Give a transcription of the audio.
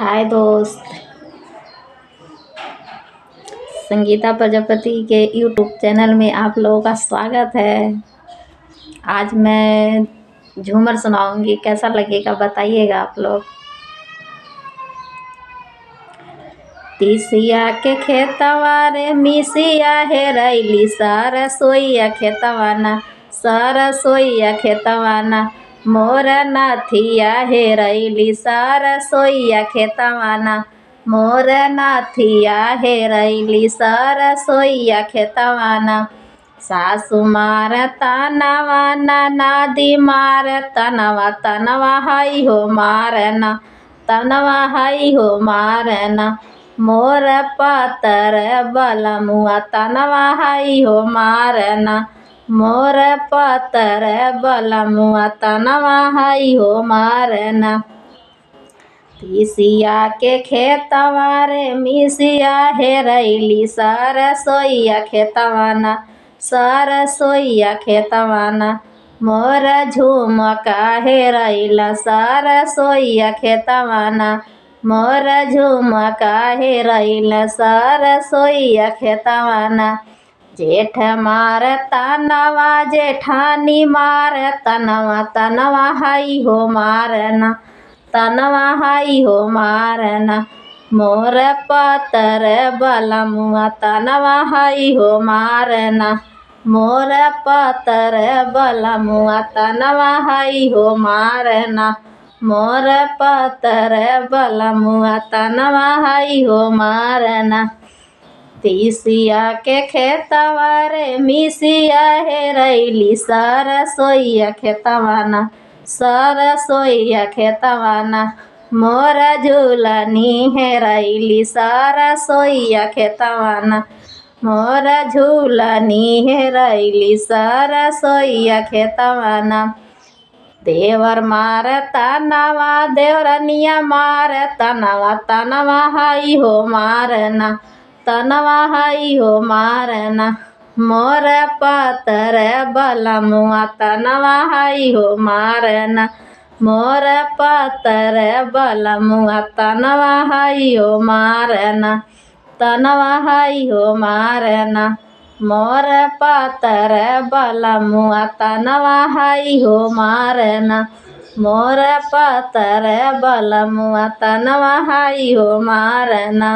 हाय दोस्त, संगीता प्रजापति के YouTube channel में आप लोगों का स्वागत है। आज मैं झूमर सुनाऊंगी, कैसा लगेगा बताइएगा आप लोग। तीसिया के खेतवा रे मिसिया हे रैली सरसोईया खेतवाना, सरसोईया खेतवाना मोर नाथिया हे रैली सरसोईया खेतवाना, मोर नाथिया हे रैली सरसोईया खेतवाना। सासु मार तनवा नादी मार तनवा, तनवा हई हो मारना, तनवा हई हो मारना मोर पातर बलमुआ, तनवा हई हो मारना मोर पातर बलमुआ, तनवा हई हो मारना। तीसिया के खेतवा रे मिसिया हे रैली सरसोईया खेतवाना, सरसोईया खेतवाना मोर झुमका हे रैला सरसोईया खेतवाना, मोर झुमका हे रैला सरसोईया खेतवाना। जेठ मार तनवा जेठानी मार तनवा, तनवा हई हो मारना, तनवा हई हो मारना मोर पातर बलमुआ, तनवा हई हो मारना मोर पातर बलमुआ, तनवा हई हो मारना मोर पातर बलमुआ, तनवा हई हो मारना। तीसिया के खेतवा रे मिसिया हे रैली सरसोईया खेतवाना, सरसोईया खेतवाना मोर झूलनी हे रैली सरसोईया खेतवाना, मोर झूलनी हे रैली सरसोईया खेतवाना। देवर मार तनवा देवरनिया मार तनवा, तनवा हई हो मारना, तनवा हई हो मारना मोर पातर बलमुआ, तनवा हई हो मारना मोर पातर बलमुआ, तनवा हई हो मारना, तनवा हई हो मारना मोर पातर बलमुआ, तनवा हई हो मारना मोर पातर बलमुआ, तनवा हई हो मारना।